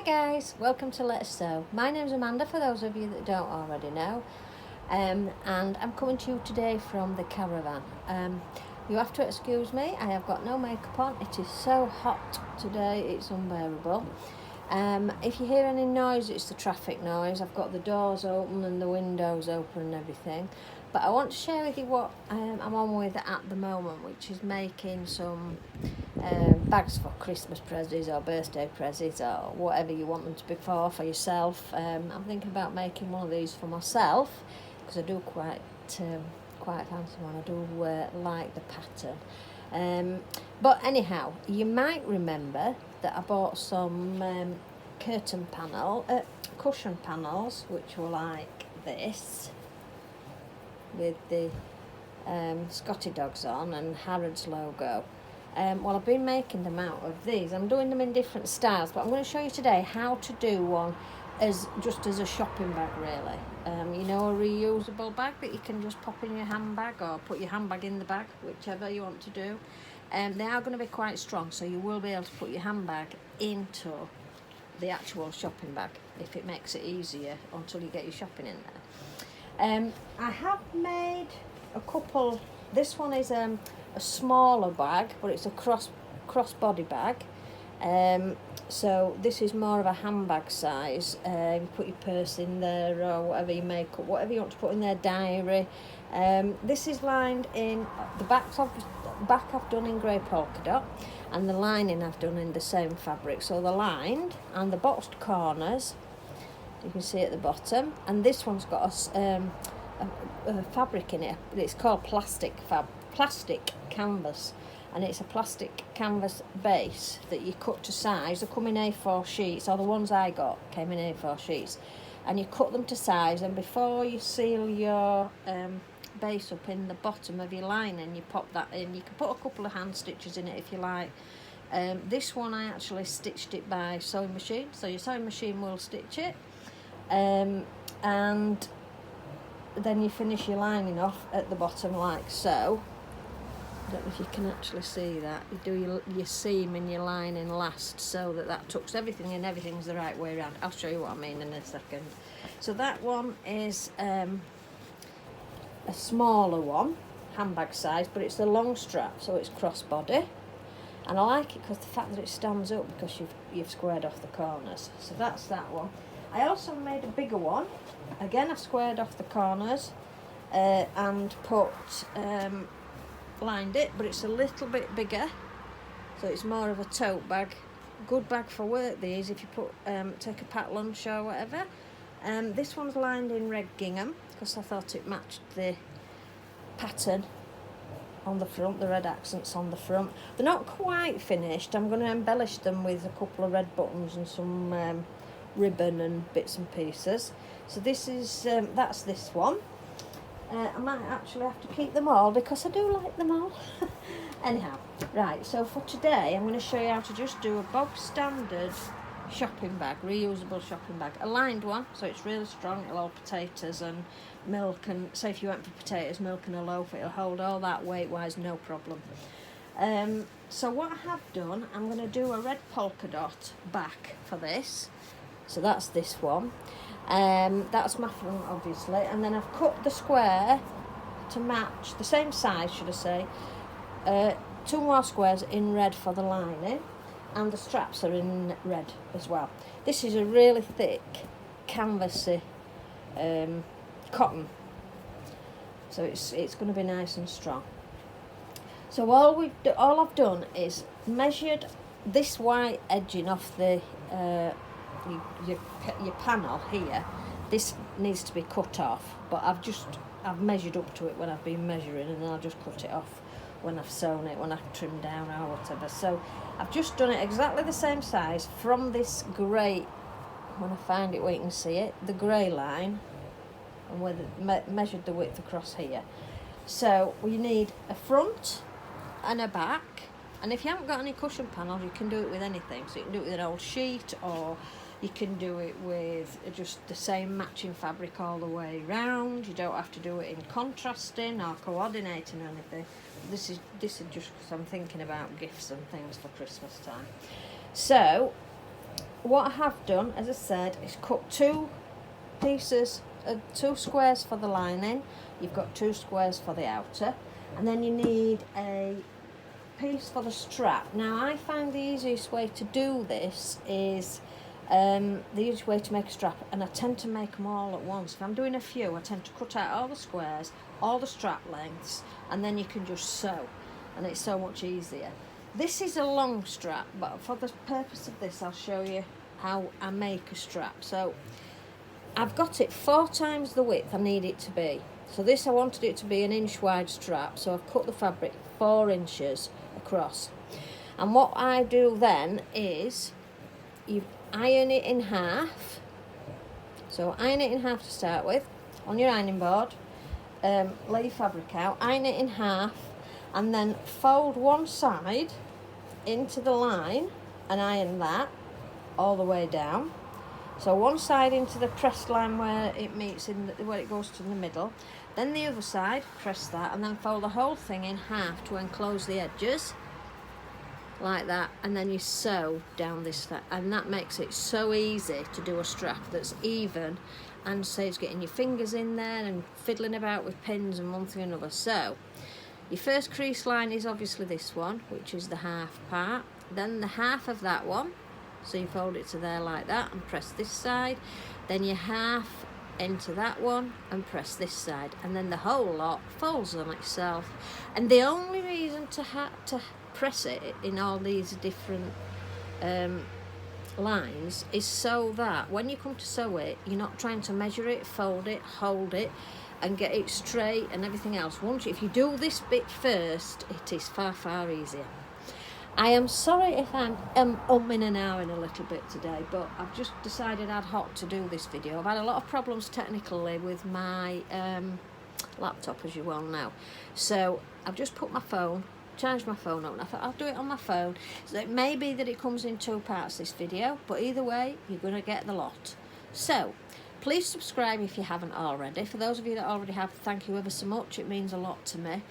Guys, welcome to Let Us Sew. My name's Amanda, for those of you that don't already know, and I'm coming to you today from the caravan. You have to excuse me, I have got no makeup on. It is so hot today, it's unbearable. If you hear any noise, it's the traffic noise. I've got the doors open and the windows open and everything. But I want to share with you what I'm on with at the moment, which is making some bags for Christmas presents or birthday presents or whatever you want them to be for yourself. I'm thinking about making one of these for myself because I do quite fancy one. I do like the pattern. But anyhow, you might remember that I bought some cushion panels, which were like this, with the Scotty dogs on and Harrods logo. Well, I've been making them out of these. I'm doing them in different styles, but I'm going to show you today how to do one as a shopping bag, really. A reusable bag that you can just pop in your handbag or put your handbag in the bag, whichever you want to do. They are going to be quite strong, so you will be able to put your handbag into the actual shopping bag if it makes it easier until you get your shopping in there. I have made a couple. This one is a smaller bag, but it's a cross-body bag. So this is more of a handbag size. You put your purse in there or whatever, your makeup, whatever you want to put in their diary. This is lined in the back I've done in grey polka dot, and the lining I've done in the same fabric. So they're lined, and the boxed corners you can see at the bottom, and this one's got a fabric in it. It's called plastic canvas, and it's a plastic canvas base that you cut to size. They come in A4 sheets, or the ones I got came in A4 sheets, and you cut them to size, and before you seal your base up in the bottom of your lining, you pop that in. You can put a couple of hand stitches in it if you like. This one I actually stitched it by sewing machine, so your sewing machine will stitch it, and then you finish your lining off at the bottom like so. I don't know if you can actually see that. You do your seam and your lining last, so that tucks everything in, everything's the right way around. I'll show you what I mean in a second. So that one is a smaller one, handbag size, but it's a long strap, so it's crossbody. And I like it because the fact that it stands up, because you've squared off the corners. So that's that one. I also made a bigger one. Again, I've squared off the corners and lined it, but it's a little bit bigger, so it's more of a tote bag. Good bag for work, these, if you take a packed lunch or whatever. This one's lined in red gingham because I thought it matched the pattern on the front, the red accents on the front. They're not quite finished. I'm going to embellish them with a couple of red buttons and some ribbon and bits and pieces. So this is that's this one. I might actually have to keep them all because I do like them all. Anyhow, right, so for today I'm going to show you how to just do a bog standard shopping bag, reusable shopping bag, a lined one, so it's really strong. It'll hold potatoes and milk, and say if you went for potatoes, milk and a loaf, it'll hold all that weight wise, no problem. So what I have done, I'm going to do a red polka dot back for this. So that's this one. That's my front, obviously, and then I've cut the square to match the same size, should I say, 2 more squares in red for the lining, and the straps are in red as well. This is a really thick canvasy cotton, so it's going to be nice and strong. So all I've done is measured this white edging off the your panel here. This needs to be cut off, but I've measured up to it when I've been measuring, and then I'll just cut it off when I've sewn it, when I've trimmed down or whatever. So I've just done it exactly the same size from this grey, when I find it where you can see it, the grey line, and measured the width across here. So we need a front and a back, and if you haven't got any cushion panels, you can do it with anything. So you can do it with an old sheet, or you can do it with just the same matching fabric all the way round. You don't have to do it in contrasting or coordinating or anything. This is just because I'm thinking about gifts and things for Christmas time. So what I have done, as I said, is cut two squares for the lining. You've got 2 squares for the outer, and then you need a piece for the strap. Now I find the easiest way to do this is the easiest way to make a strap, and I tend to make them all at once. If I'm doing a few, I tend to cut out all the squares, all the strap lengths, and then you can just sew, and it's so much easier. This is a long strap, but for the purpose of this I'll show you how I make a strap. So I've got it 4 times the width I need it to be. So this, I wanted it to be an inch wide strap, so I've cut the fabric 4 inches across. And what I do then is you iron it in half. So iron it in half to start with on your ironing board. Lay your fabric out, iron it in half, and then fold one side into the line and iron that all the way down. So one side into the pressed line where it meets where it goes to the middle, then the other side, press that, and then fold the whole thing in half to enclose the edges, like that, and then you sew down this, and that makes it so easy to do a strap that's even and saves getting your fingers in there and fiddling about with pins and one thing and another. So your first crease line is obviously this one, which is the half part, then the half of that one, so you fold it to there like that and press this side, then you half into that one and press this side, and then the whole lot folds on itself. And the only reason to press it in all these different lines is so that when you come to sew it, you're not trying to measure it, fold it, hold it and get it straight and everything else. If you do this bit first, it is far easier. I am sorry if I'm umming and ahhing a little bit today, but I've just decided ad hoc to do this video. I've had a lot of problems technically with my laptop, as you well know. So I've just put my phone, charged my phone up, and I thought I'll do it on my phone. So it may be that it comes in 2 parts, this video, but either way, you're going to get the lot. So please subscribe if you haven't already. For those of you that already have, thank you ever so much. It means a lot to me.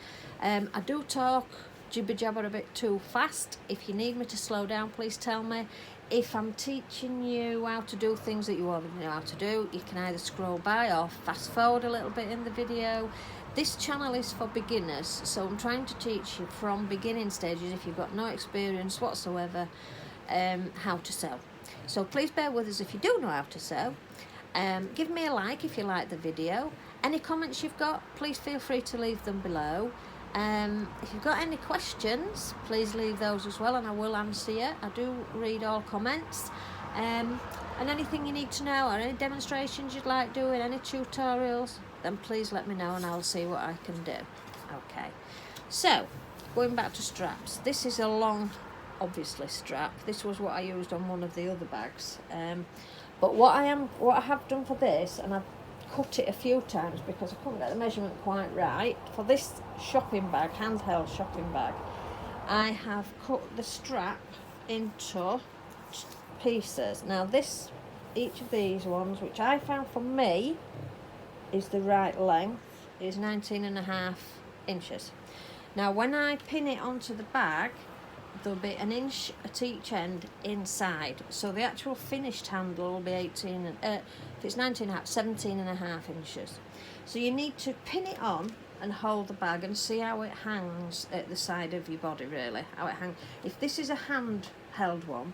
I do talk jibber jabber a bit too fast. If you need me to slow down, please tell me. If I'm teaching you how to do things that you already know how to do, you can either scroll by or fast forward a little bit in the video. This channel is for beginners, so I'm trying to teach you from beginning stages, if you've got no experience whatsoever, how to sew. So please bear with us if you do know how to sew. Give me a like if you like the video. Any comments you've got, please feel free to leave them below. If you've got any questions, please leave those as well, and I will answer you. I do read all comments. And anything you need to know, or any demonstrations you'd like doing, any tutorials, then please let me know and I'll see what I can do. Okay, so going back to straps, this is a long, obviously, strap. This was what I used on one of the other bags, but what I have done for this, and I've cut it a few times because I couldn't get the measurement quite right. For this shopping bag, handheld shopping bag, I have cut the strap into pieces. Now each of these ones, which I found for me is the right length, is 19.5 inches. Now when I pin it onto the bag, there'll be 1 inch at each end inside, so the actual finished handle will be 18 and if it's 19.5, 17.5 inches. So you need to pin it on and hold the bag and see how it hangs at the side of your body, really, how it hangs. If this is a handheld one,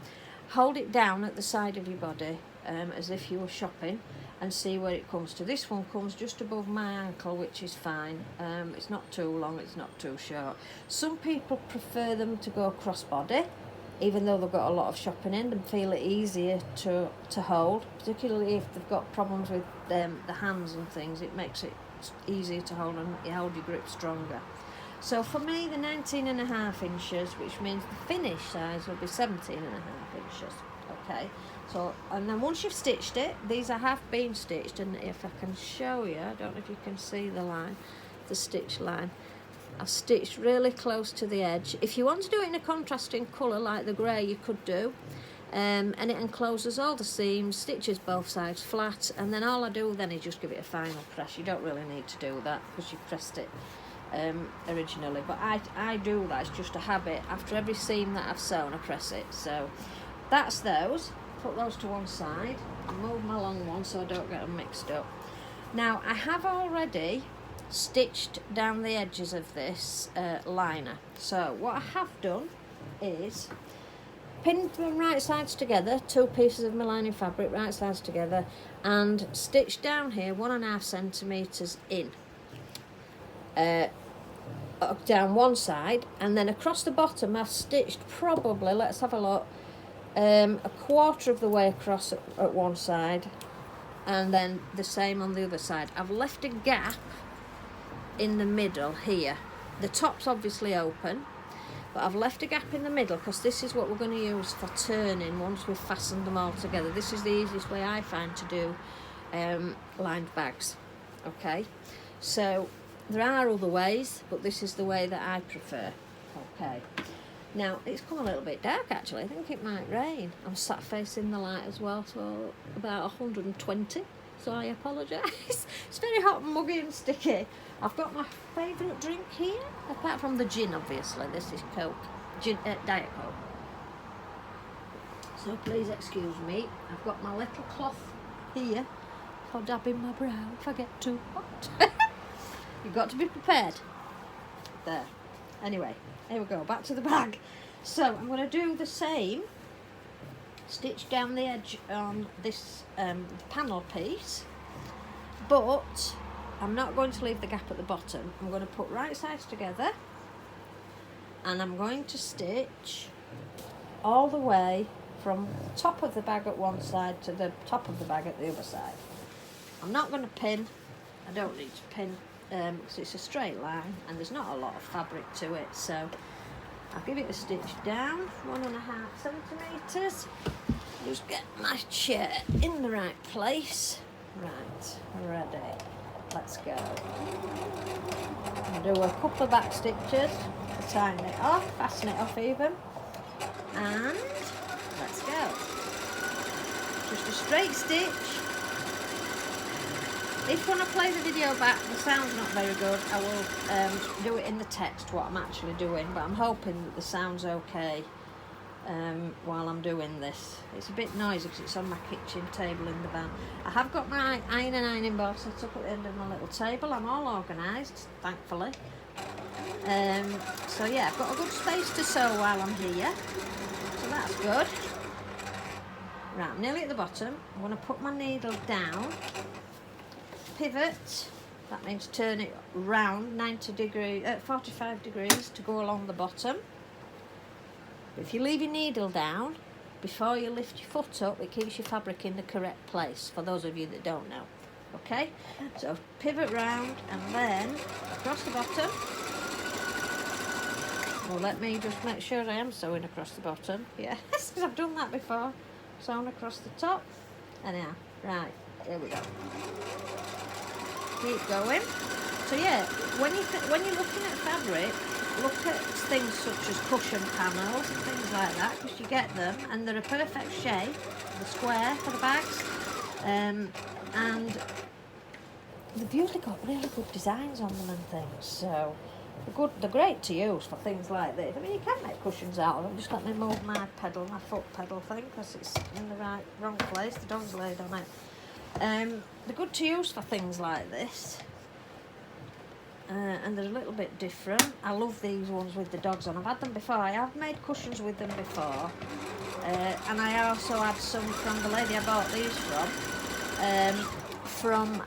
hold it down at the side of your body as if you were shopping, and see where it comes to. This one comes just above my ankle, which is fine. It's not too long, it's not too short. Some people prefer them to go crossbody, even though they've got a lot of shopping in, and feel it easier to hold, particularly if they've got problems with the hands and things. It makes it easier to hold, and you hold your grip stronger. So for me, the 19.5 inches, which means the finish size will be 17.5 inches. Okay, so, and then once you've stitched it, these are half been stitched, and if I can show you, I don't know if you can see the line, the stitch line, I've stitched really close to the edge. If you want to do it in a contrasting colour like the grey, you could do, and it encloses all the seams, stitches both sides flat, and then all I do then is just give it a final press. You don't really need to do that because you pressed it originally, but I do that. It's just a habit. After every seam that I've sewn, I press it. So that's those. put those to one side and move my long one so I don't get them mixed up. Now I have already stitched down the edges of this liner. So what I have done is pinned them right sides together, 2 pieces of my lining fabric right sides together, and stitched down here 1.5 centimetres in. Down one side, and then across the bottom I've stitched probably, let's have a look, a quarter of the way across at one side, and then the same on the other side. I've left a gap in the middle here. The top's obviously open, but I've left a gap in the middle because this is what we're going to use for turning once we've fastened them all together. This is the easiest way I find to do lined bags. Okay, so there are other ways, but this is the way that I prefer. Okay, now it's come a little bit dark actually. I think it might rain. I'm sat facing the light as well, so about 120, so I apologise. It's very hot and muggy and sticky. I've got my favourite drink here, apart from the gin obviously. This is Coke, gin, Diet Coke. So please excuse me. I've got my little cloth here for dabbing my brow if I get too hot. You've got to be prepared. There. Anyway, here we go, back to the bag. So I'm going to do the same. Stitch down the edge on this panel piece, but I'm not going to leave the gap at the bottom. I'm going to put right sides together, and I'm going to stitch all the way from the top of the bag at one side to the top of the bag at the other side. I'm not going to pin. I don't need to pin because it's a straight line and there's not a lot of fabric to it, so I'll give it a stitch down 1.5 centimetres. Just get my chair in the right place. Right, ready. Let's go. I'll do a couple of back stitches to tighten it off, fasten it off even, and let's go. Just a straight stitch. If when I play the video back the sound's not very good, I will do it in the text what I'm actually doing, but I'm hoping that the sound's okay while I'm doing this. It's a bit noisy because it's on my kitchen table in the van. I have got my ironing board set up at the end of my little table. I'm all organised, thankfully. So yeah, I've got a good space to sew while I'm here, so that's good. Right, I'm nearly at the bottom. I'm going to put my needle down, pivot, that means turn it round 45 degrees to go along the bottom. If you leave your needle down before you lift your foot up, it keeps your fabric in the correct place, for those of you that don't know. Okay, so pivot round and then across the bottom. Well, let me just make sure I am sewing across the bottom. Yes, because I've done that before. Sewn across the top. Anyhow, right, here we go. Keep going. So yeah, when you're looking at fabric, look at things such as cushion panels and things like that, because you get them and they're a perfect shape, the square for the bags, and they've usually got really good designs on them and things. So they're great to use for things like this. I mean, you can make cushions out of them. Just let me move my foot pedal thing, because it's in the wrong place. The dog's laid on it. They're good to use for things like this, and they're a little bit different. I love these ones with the dogs on. I've had them before. I have made cushions with them before, and I also had some from the lady I bought these from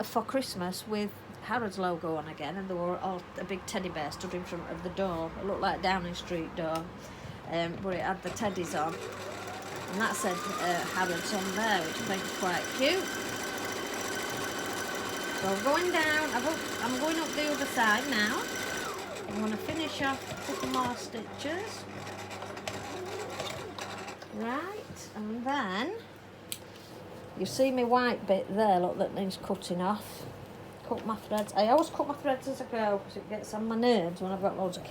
for Christmas with Harrods logo on again, and they were all a big teddy bear stood in front of the door. It looked like a Downing Street door, but it had the teddies on. And that said Harrods on there, which I think is quite cute. So I'm going down, I'm going up the other side now. I'm going to finish off a couple more stitches. Right, and then you see my white bit there, look, that needs cutting off. Cut my threads. I always cut my threads as I go because it gets on my nerves when I've got loads of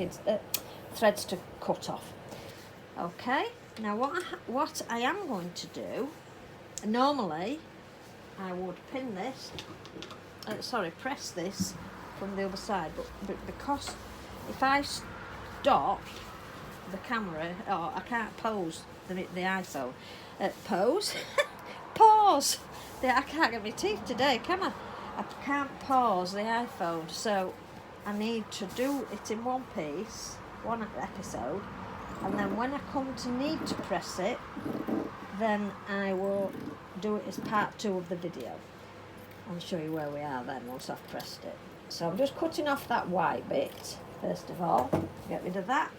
threads to cut off. Okay. Now what I am going to do, normally I would pin this, press this from the other side, but because if I stop the camera, or I can't pose the iPhone. Pause. Pause. I can't get my teeth today, can I? I can't pause the iPhone, so I need to do it in one piece, one episode, and then when I come to need to press it, then I will do it as part 2 of the video. I'll show you where we are then once I've pressed it. So I'm just cutting off that white bit, first of all, get rid of that.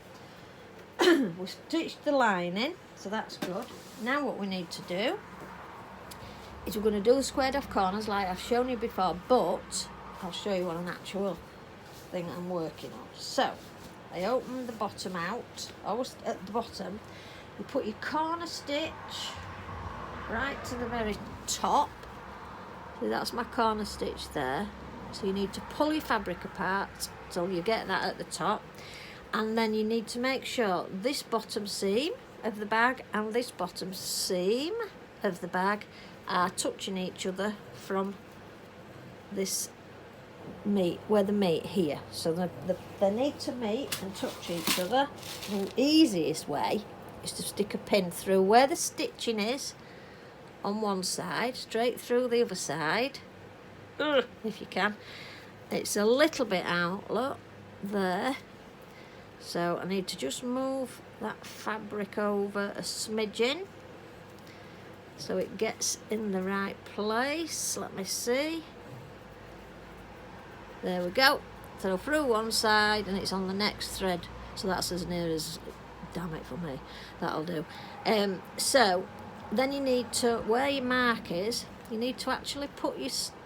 We stitched the lining, so that's good. Now what we need to do is we're going to do the squared off corners like I've shown you before, but I'll show you on an actual thing I'm working on. So I open the bottom out, always at the bottom, you put your corner stitch right to the very top. So that's my corner stitch there. So you need to pull your fabric apart till you get that at the top, and then you need to make sure this bottom seam of the bag and this bottom seam of the bag are touching each other from this meet, where they meet here. So they need to meet and touch each other. The easiest way is to stick a pin through where the stitching is on one side, straight through the other side, if you can. It's a little bit out, look, there. So I need to just move that fabric over a smidgen so it gets in the right place. Let me see. There we go. So through one side and it's on the next thread. So that's as near as, damn it for me, that'll do. So then you need to, where your mark is, you need to actually put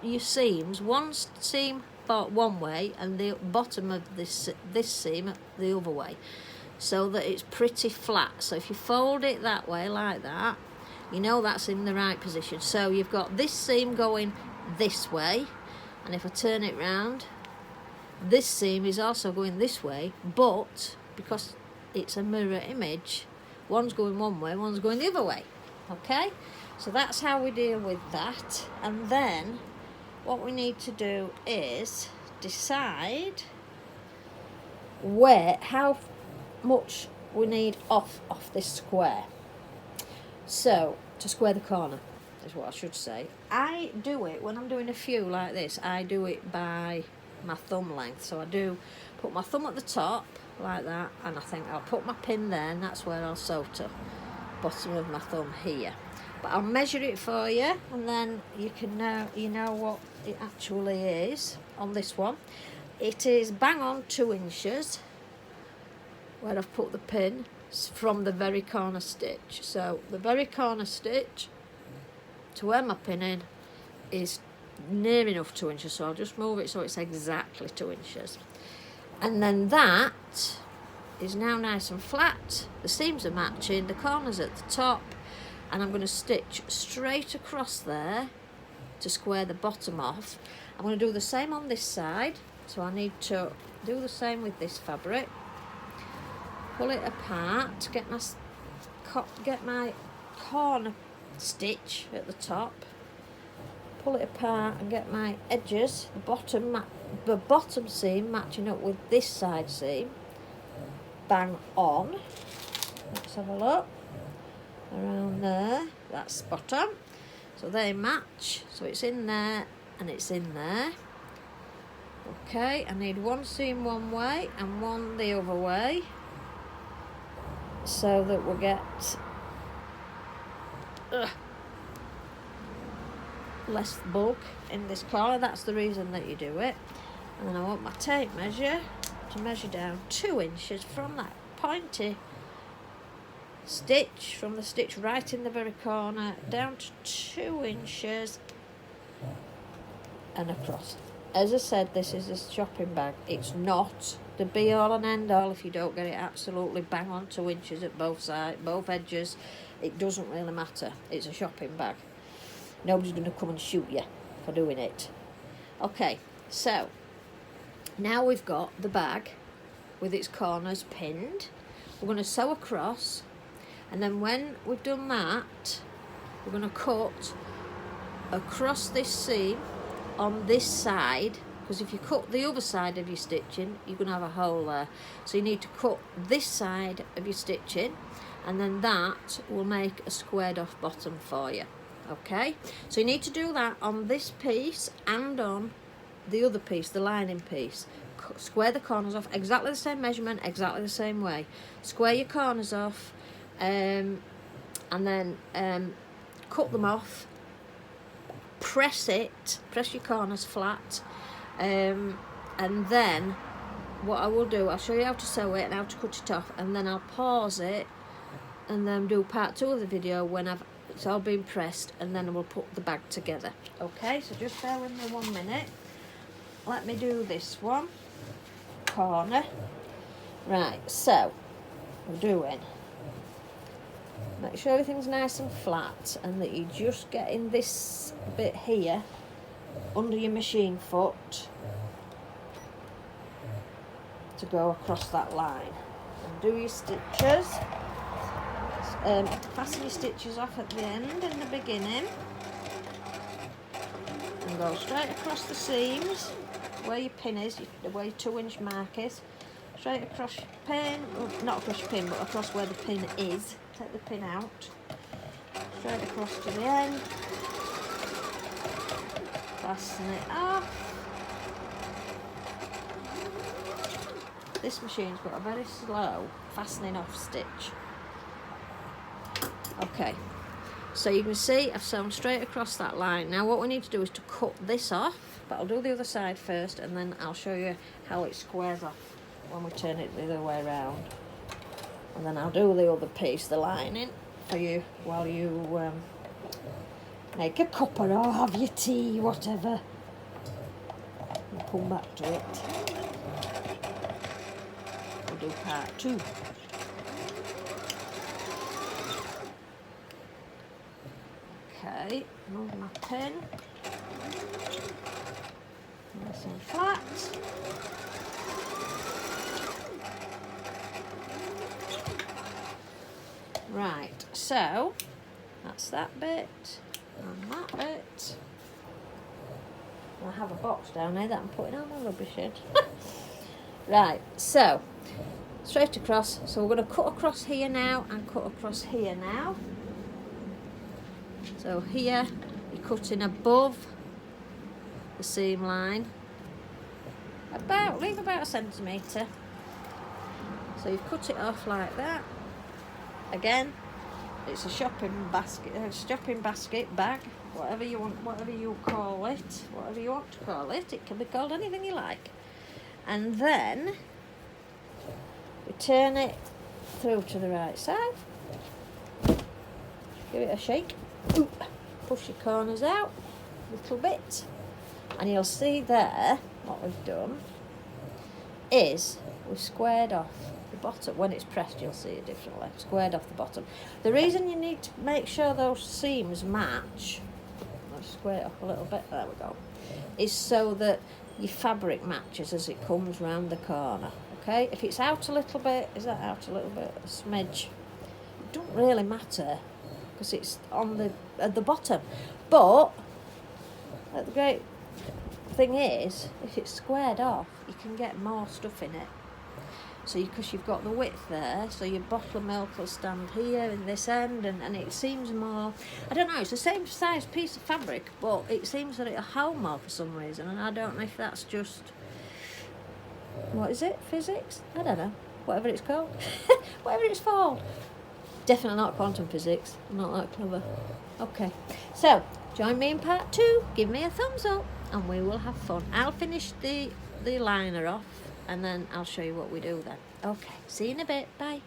your seams, one seam one way and the bottom of this seam the other way, so that it's pretty flat. So if you fold it that way like that, you know that's in the right position. So you've got this seam going this way, and if I turn it round, this seam is also going this way, but because it's a mirror image, one's going one way, one's going the other way. Okay, so that's how we deal with that. And then what we need to do is decide how much we need off this square. So to square the corner is what I should say. I do it when I'm doing a few like this, I do it by my thumb length. So I do put my thumb at the top like that, and I think I'll put my pin there, and that's where I'll sew to. Bottom of my thumb here, but I'll measure it for you, and then you can know what it actually is. On this one, it is bang on 2 inches where I've put the pin from the very corner stitch. So the very corner stitch to where my pin in is near enough 2 inches, so I'll just move it so it's exactly 2 inches, and then that is now nice and flat. The seams are matching, the corners at the top, and I'm going to stitch straight across there to square the bottom off. I'm going to do the same on this side, so I need to do the same with this fabric. Pull it apart, get my corner stitch at the top, pull it apart and get my edges, the bottom seam matching up with this side seam. Bang on. Let's have a look. Around there, that's spot on. So they match. So it's in there and it's in there. Okay, I need one seam one way and one the other way, so that we'll get less bulk in this corner. That's the reason that you do it. And then I want my tape measure to measure down 2 inches from that pointy stitch, from the stitch right in the very corner, down to 2 inches and across. As I said, this is a shopping bag. It's not the be all and end all if you don't get it absolutely bang on 2 inches at both sides, both edges. It doesn't really matter. It's a shopping bag. Nobody's going to come and shoot you for doing it. Okay, so now we've got the bag with its corners pinned. We're going to sew across, and then when we've done that, we're going to cut across this seam on this side, because if you cut the other side of your stitching, you're going to have a hole there. So you need to cut this side of your stitching, and then that will make a squared off bottom for you. Okay, so you need to do that on this piece and on the other piece, the lining piece. Square the corners off, exactly the same measurement, exactly the same way. Square your corners off, and then cut them off. Press your corners flat, and then what I will do, I'll show you how to sew it and how to cut it off, and then I'll pause it and then do part 2 of the video when it's all been pressed, and then we'll put the bag together. Okay, so just bear with me 1 minute. Let me do this one corner. Right, so we're doing, make sure everything's nice and flat, and that you're just getting this bit here under your machine foot to go across that line. And do your stitches. Fasten your stitches off at the end in the beginning, and go straight across the seams where your pin is, where your 2-inch mark is. Straight across your pin, well, not across your pin, but across where the pin is. Take the pin out. Straight across to the end. Fasten it off. This machine's got a very slow fastening off stitch. Okay, so you can see I've sewn straight across that line. Now what we need to do is to cut this off, but I'll do the other side first, and then I'll show you how it squares off when we turn it the other way around. And then I'll do the other piece, the lining, for you while you make a cuppa or have your tea, whatever. We'll come back to it. We'll do part 2. Okay, move my pin. Nice and flat. Right, so that's that bit and that bit. I have a box down here that I'm putting all my rubbish in. Right, so straight across. So we're going to cut across here now and cut across here now. So here you're cutting above the seam line, leave about 1 centimetre. So you've cut it off like that. Again, it's a shopping basket, bag, whatever you want, whatever you call it, whatever you want to call it. It can be called anything you like. And then we turn it through to the right side. Give it a shake. Push your corners out a little bit, and you'll see there what we've done is we've squared off the bottom. When it's pressed you'll see it differently. Squared off the bottom. The reason you need to make sure those seams match, I'll square it up a little bit, there we go, is so that your fabric matches as it comes round the corner. Okay, if it's out a little bit, is that out a little bit, a smidge, it don't really matter because it's on at the bottom. But the great thing is, if it's squared off, you can get more stuff in it. So because you've got the width there, so your bottle of milk will stand here in this end, and it seems more, I don't know, it's the same size piece of fabric, but it seems that it'll hold more for some reason, and I don't know if that's just, what is it, physics? I don't know, whatever it's called, whatever it's called. Definitely not quantum physics, I'm not that clever. Okay, so join me in part 2, give me a thumbs up, and we will have fun. I'll finish the liner off, and then I'll show you what we do then. Okay, see you in a bit, bye.